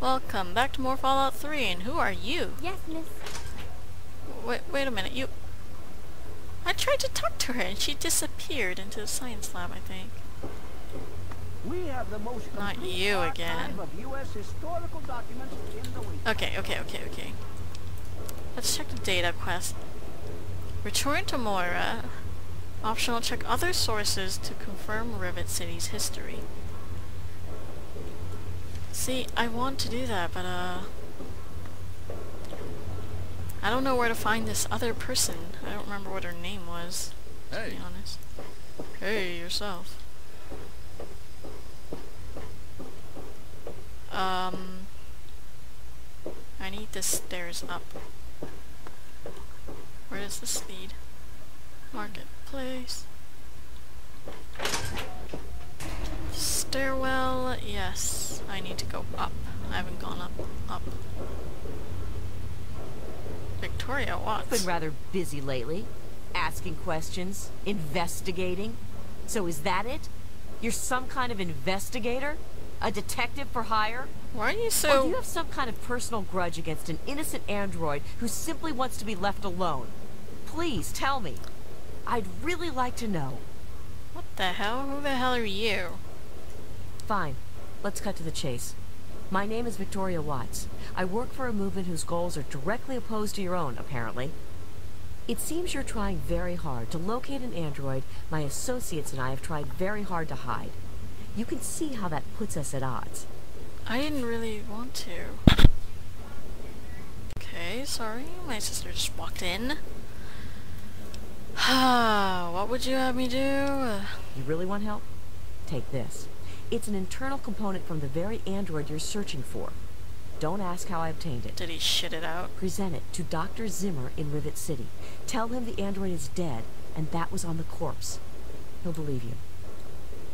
Welcome back to more Fallout 3, and who are you? Yes, miss. Wait a minute, you... I tried to talk to her and she disappeared into the science lab, I think. We have the most Not you again. of US historical documents in the week. Okay. Let's check the data quest. Return to Moira. Optional, check other sources to confirm Rivet City's history. See, I want to do that, but I don't know where to find this other person. I don't remember what her name was, to be honest. Hey, yourself. I need the stairs up. Where does this lead? Marketplace. Stairwell, yes. I need to go up. I haven't gone up. Victoria Watts. Been rather busy lately. Asking questions, investigating. So is that it? You're some kind of investigator? A detective for hire? Why are you Or so... do you have some kind of personal grudge against an innocent android who simply wants to be left alone? Please, tell me. I'd really like to know. What the hell? Who the hell are you? Fine. Let's cut to the chase. My name is Victoria Watts. I work for a movement whose goals are directly opposed to your own, apparently. It seems you're trying very hard to locate an android my associates and I have tried very hard to hide. You can see how that puts us at odds. I didn't really want to. Okay, sorry. My sister just walked in. What would you have me do? You really want help? Take this. It's an internal component from the very android you're searching for. Don't ask how I obtained it. Did he shit it out? Present it to Dr. Zimmer in Rivet City. Tell him the android is dead, and that was on the corpse. He'll believe you.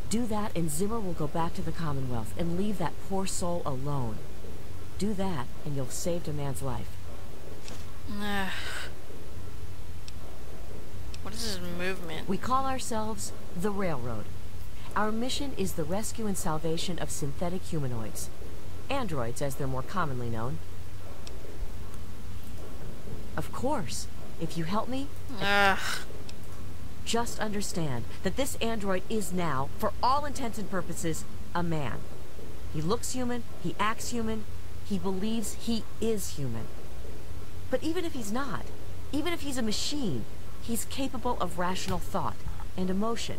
Do that, and Zimmer will go back to the Commonwealth and leave that poor soul alone. Do that, and you'll save a man's life. What is this movement? We call ourselves the Railroad. Our mission is the rescue and salvation of synthetic humanoids. Androids, as they're more commonly known. Of course, if you help me, just understand that this android is now, for all intents and purposes, a man. He looks human, he acts human, he believes he is human. But even if he's not, even if he's a machine, he's capable of rational thought and emotion.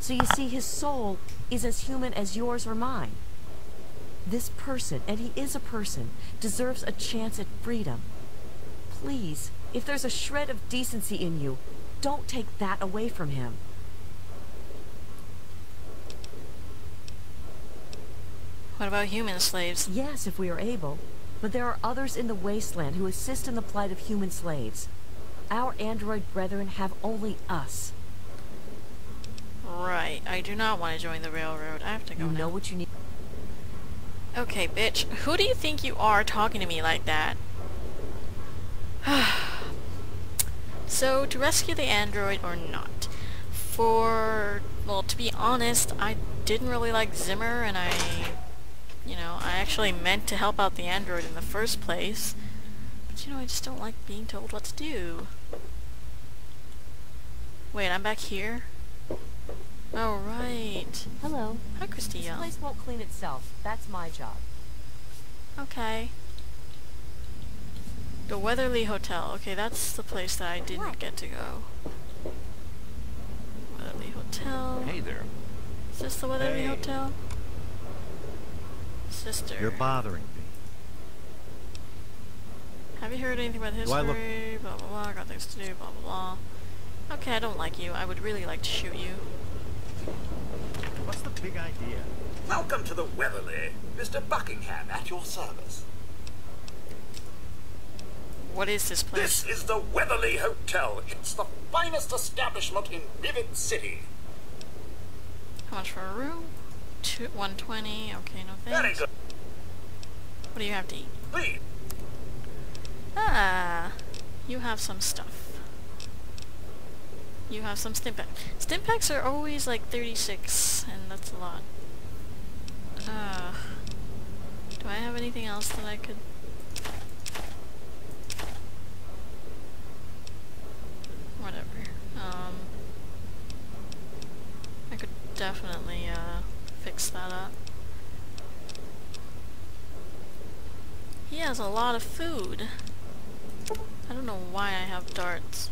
So you see, his soul is as human as yours or mine. This person, and he is a person, deserves a chance at freedom. Please, if there's a shred of decency in you, don't take that away from him. What about human slaves? Yes, if we are able. But there are others in the wasteland who assist in the plight of human slaves. Our android brethren have only us. Right. I do not want to join the railroad. I have to go now. You know what you need. Okay, bitch. Who do you think you are talking to me like that? So, to rescue the android or not? Well, to be honest, I didn't really like Zimmer, and I actually meant to help out the android in the first place. But, I just don't like being told what to do. Wait, I'm back here? Oh, right. Hello. Hi, This Christia. place won't clean itself. That's my job. Okay. The Weatherly Hotel. Okay, that's the place that I didn't get to go. Weatherly Hotel. Hey there. Is this the Weatherly Hey. Hotel? Sister. You're bothering me. Have you heard anything about Do I look- history? Blah, blah, blah. Got things to do. Blah, blah, blah. Okay, I don't like you. I would really like to shoot you. What's the big idea? Welcome to the Weatherly. Mr. Buckingham at your service. What is this place? This is the Weatherly Hotel. It's the finest establishment in Rivet City. How much for a room? 120. Okay, no Very thanks. good. What do you have to eat? Please. Ah, you have some stuff. You have some stim packs. Stim packs are always like 36, and that's a lot. Do I have anything else that I could... Whatever. I could definitely, fix that up. He has a lot of food. I don't know why I have darts.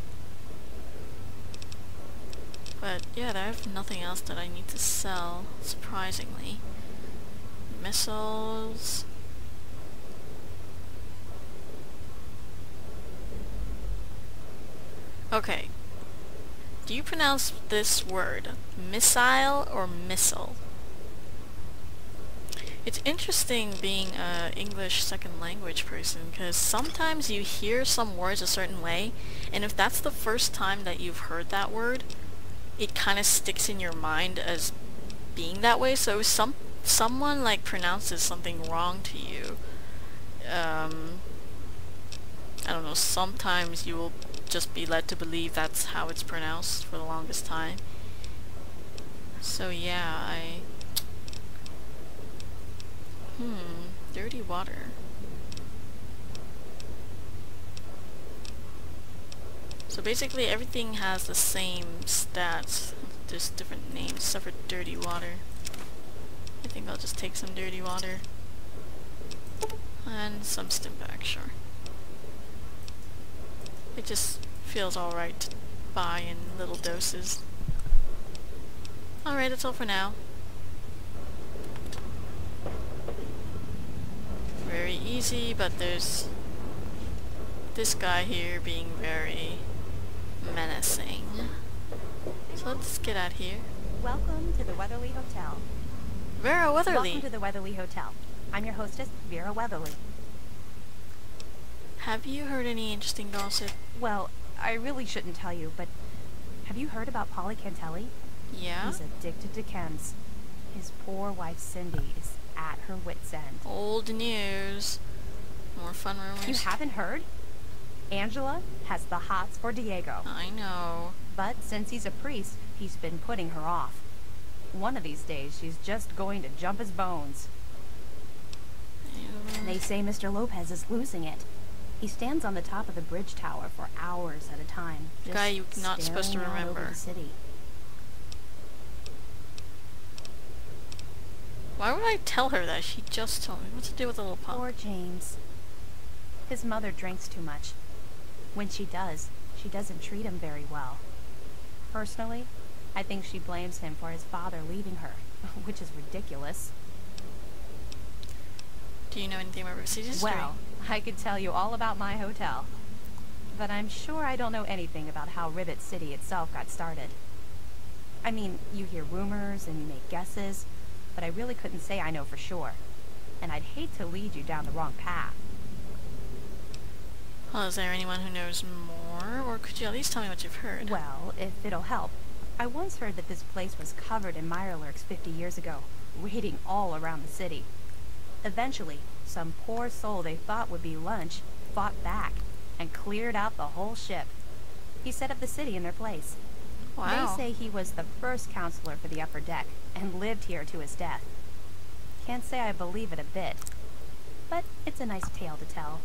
But yeah, I have nothing else that I need to sell, surprisingly. Missiles. Okay. Do you pronounce this word missile or missile? It's interesting being an English second language person, because sometimes you hear some words a certain way, and if that's the first time that you've heard that word, it kind of sticks in your mind as being that way. So if someone like pronounces something wrong to you, I don't know, sometimes you will just be led to believe that's how it's pronounced for the longest time. So yeah, dirty water. So basically everything has the same stats, just different names, except for dirty water. I think I'll just take some dirty water. And some Stimpak, sure. It just feels alright to buy in little doses. Alright, that's all for now. Very easy, but there's this guy here being very menacing. So let's get out here. Welcome to the Weatherly Hotel. Vera Weatherly! Welcome to the Weatherly Hotel. I'm your hostess, Vera Weatherly. Have you heard any interesting gossip? Well, I really shouldn't tell you, but have you heard about Polly Cantelli? Yeah? He's addicted to chems. His poor wife Cindy is at her wit's end. Old news. More fun rumors. You haven't heard? Angela has the hots for Diego. I know. But since he's a priest, he's been putting her off. One of these days, she's just going to jump his bones. They say Mr. Lopez is losing it. He stands on the top of the bridge tower for hours at a time. Just Guy you're not supposed to staring out remember. over the city. Why would I tell her that? She just told me. What's to do with the little pup? Poor James. His mother drinks too much. When she does, she doesn't treat him very well. Personally, I think she blames him for his father leaving her, which is ridiculous. Do you know anything about River City's history? Well, I could tell you all about my hotel. But I'm sure I don't know anything about how Rivet City itself got started. I mean, you hear rumors and you make guesses, but I really couldn't say I know for sure. And I'd hate to lead you down the wrong path. Well, is there anyone who knows more? Or could you at least tell me what you've heard? Well, if it'll help, I once heard that this place was covered in mirelurks 50 years ago, raiding all around the city. Eventually, some poor soul they thought would be lunch fought back and cleared out the whole ship. He set up the city in their place. Wow. They say he was the first counselor for the upper deck and lived here to his death. Can't say I believe it a bit, but it's a nice tale to tell.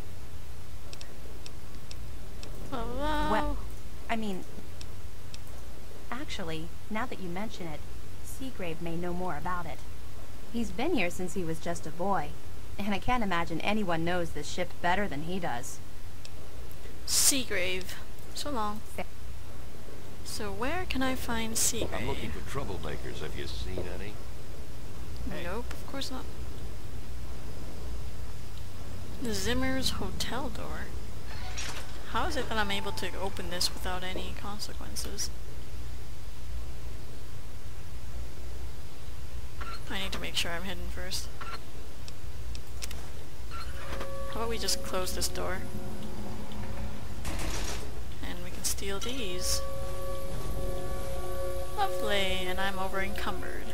Hello? Well, I mean, actually, now that you mention it, Seagrave may know more about it. He's been here since he was just a boy, and I can't imagine anyone knows this ship better than he does. Seagrave. So long. So where can I find Seagrave? I'm looking for troublemakers. Have you seen any? Nope, of course not. Zimmer's hotel door. How is it that I'm able to open this without any consequences? I need to make sure I'm hidden first. How about we just close this door? And we can steal these. Lovely, and I'm over encumbered.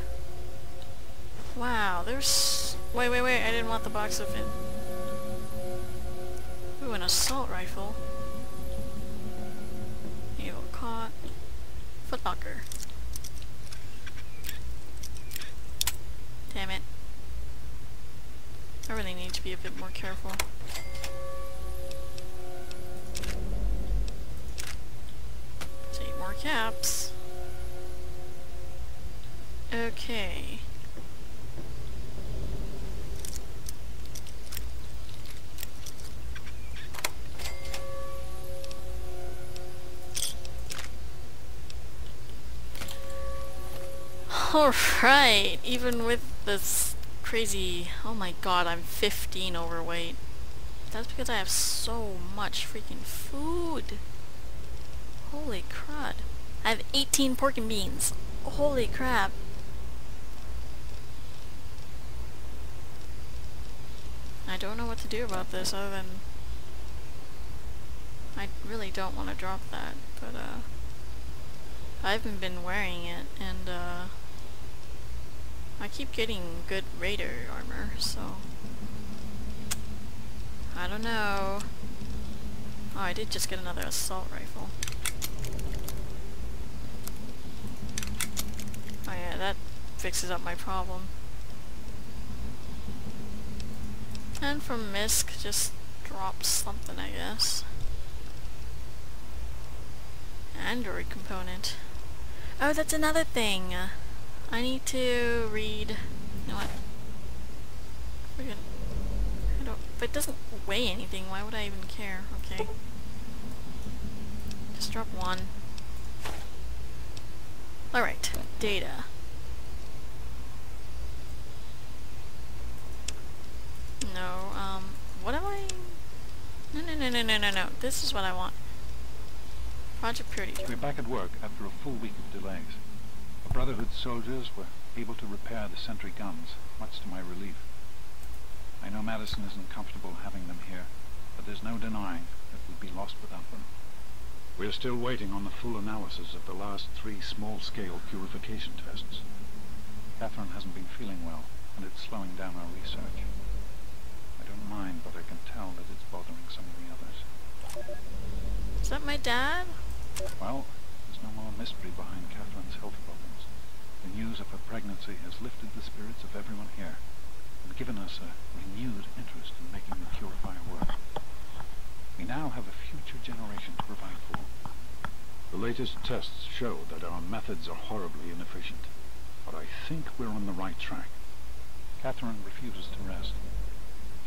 Wow, there's... Wait, I didn't want the box of it. Ooh, an assault rifle. Naval cot. Footlocker. Damn it. I really need to be a bit more careful. Take more caps. Okay. Alright, even with this crazy... Oh my god, I'm 15 overweight. That's because I have so much freaking food. Holy crud. I have 18 pork and beans. Holy crap. I don't know what to do about this other than... I really don't want to drop that, but I haven't been wearing it, and I keep getting good raider armor, so I don't know. Oh, I did just get another assault rifle. Oh yeah, that fixes up my problem. And from Misk, just drops something, I guess. Android component. Oh, that's another thing. I need to read... You know what? I don't... If it doesn't weigh anything, why would I even care? Okay. Just drop one. Alright. Data. No, what am I... No. This is what I want. Project Purity. We're back at work after a full week of delays. The Brotherhood soldiers were able to repair the sentry guns, much to my relief. I know Madison isn't comfortable having them here, but there's no denying that we'd be lost without them. We're still waiting on the full analysis of the last 3 small-scale purification tests. Catherine hasn't been feeling well, and it's slowing down our research. I don't mind, but I can tell that it's bothering some of the others. Is that my dad? Well, there's no more mystery behind Catherine's health problems. The news of her pregnancy has lifted the spirits of everyone here, and given us a renewed interest in making the purifier work. We now have a future generation to provide for. The latest tests show that our methods are horribly inefficient, but I think we're on the right track. Catherine refuses to rest.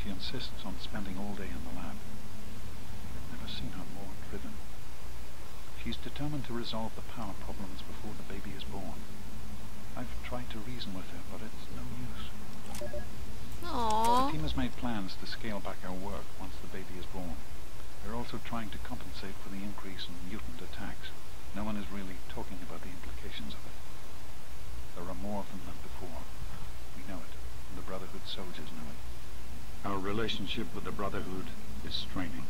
She insists on spending all day in the lab. I've never seen her more driven. She's determined to resolve the power problems before the baby is born. I've tried to reason with her, but it's no use. Aww. The team has made plans to scale back our work once the baby is born. We're also trying to compensate for the increase in mutant attacks. No one is really talking about the implications of it. There are more of them than before. We know it, and the Brotherhood soldiers know it. Our relationship with the Brotherhood is straining.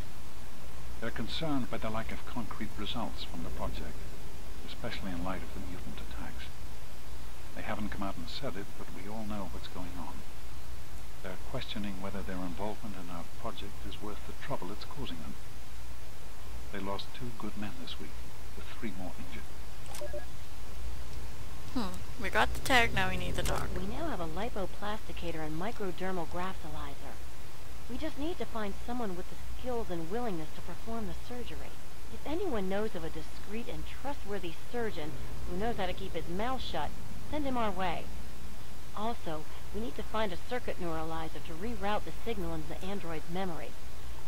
They're concerned by the lack of concrete results from the project, especially in light of the mutant attacks. They haven't come out and said it, but we all know what's going on. They're questioning whether their involvement in our project is worth the trouble it's causing them. They lost 2 good men this week, with 3 more injured. We got the tag, now we need the dog. We now have a lipoplasticator and microdermal graphsylizer. We just need to find someone with the skills and willingness to perform the surgery. If anyone knows of a discreet and trustworthy surgeon who knows how to keep his mouth shut, send him our way. Also, we need to find a circuit neuralizer to reroute the signal into the android's memory.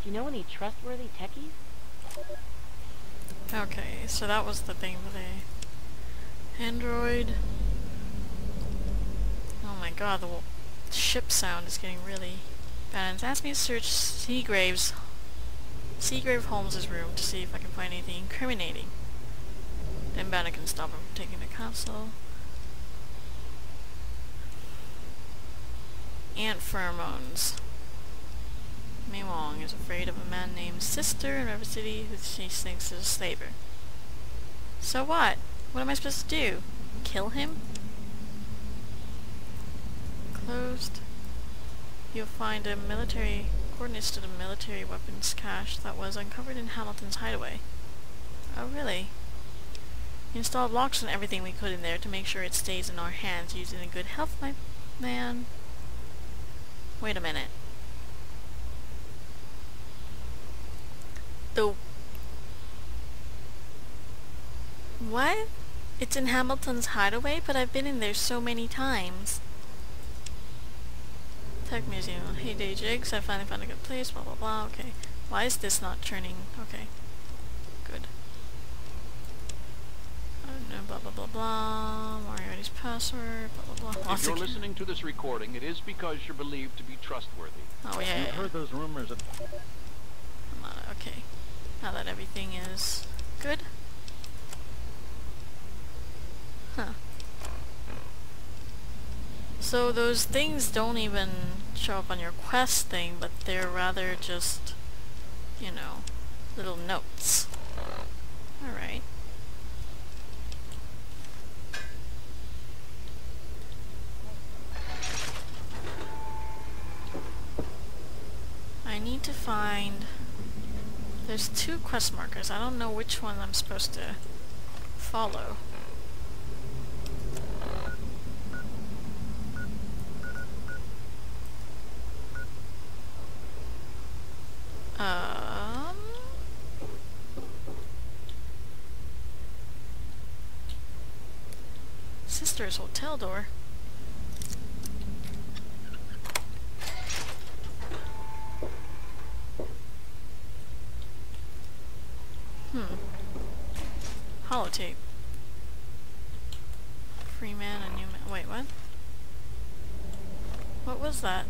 Do you know any trustworthy techies? Okay, so that was the thing with the android. Oh my god, the ship sound is getting really bad. And it's asked me to search Seagrave Holmes' room to see if I can find anything incriminating. Then Banner can stop him from taking the capsule. Ant pheromones. Mei Wong is afraid of a man named Sister in River City who she thinks is a slaver. So what? What am I supposed to do? Kill him? Closed. You'll find coordinates to the military weapons cache that was uncovered in Hamilton's hideaway. Oh really? We installed locks and everything we could in there to make sure it stays in our hands using a good health, my man. Wait a minute. The... What? It's in Hamilton's Hideaway, but I've been in there so many times. Tech Museum. Hey day, Jigs. I finally found a good place. Blah blah blah. Okay. Why is this not turning? Okay. Good. I don't know. Blah blah blah blah. Moriarty's password. Blah blah blah. If you're listening to this recording, it is because you're believed to be trustworthy. Oh yeah. You've heard those rumors of... Okay. Now that everything is good. Huh. So those things don't even show up on your quest thing, but they're rather just, you know, little notes. Alright. I need to find... There's 2 quest markers. I don't know which one I'm supposed to follow. Sister's hotel door. Holotape. Free man and new man. Wait, what? What was that?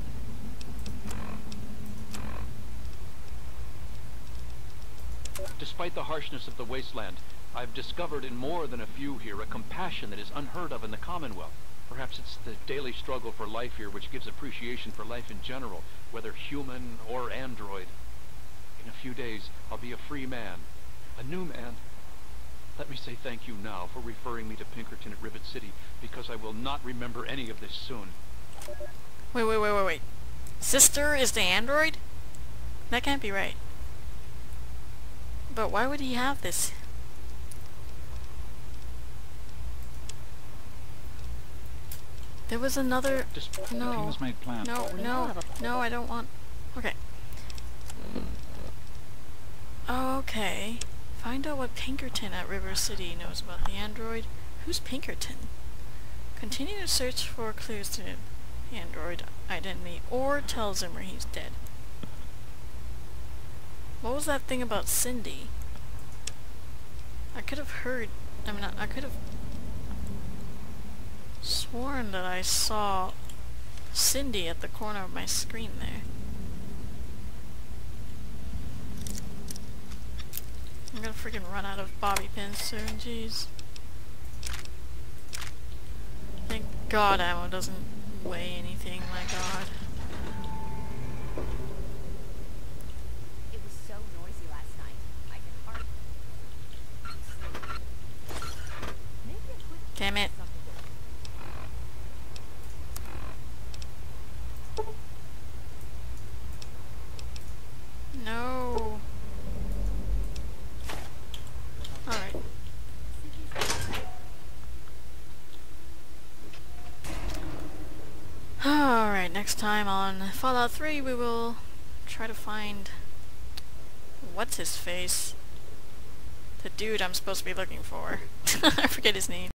Despite the harshness of the wasteland, I've discovered in more than a few here a compassion that is unheard of in the Commonwealth. Perhaps it's the daily struggle for life here which gives appreciation for life in general, whether human or android. In a few days, I'll be a free man. A new man. Let me say thank you now for referring me to Pinkerton at Rivet City, because I will not remember any of this soon. Wait. Sister is the android? That can't be right. But why would he have this? There was another... No. The team's made plans. No, I don't want... Okay. Okay. Find out what Pinkerton at River City knows about the android. Who's Pinkerton? Continue to search for clues to the android identity, or tell Zimmer he's dead. What was that thing about Cindy? I could have heard... I could have sworn that I saw Cindy at the corner of my screen there. I'm gonna freaking run out of bobby pins soon, jeez. Thank God ammo doesn't weigh anything, my God. It was so noisy last night. I could hardly... Maybe I could... Damn it. No. Alright. Alright, next time on Fallout 3 we will try to find... What's his face? The dude I'm supposed to be looking for. I forget his name.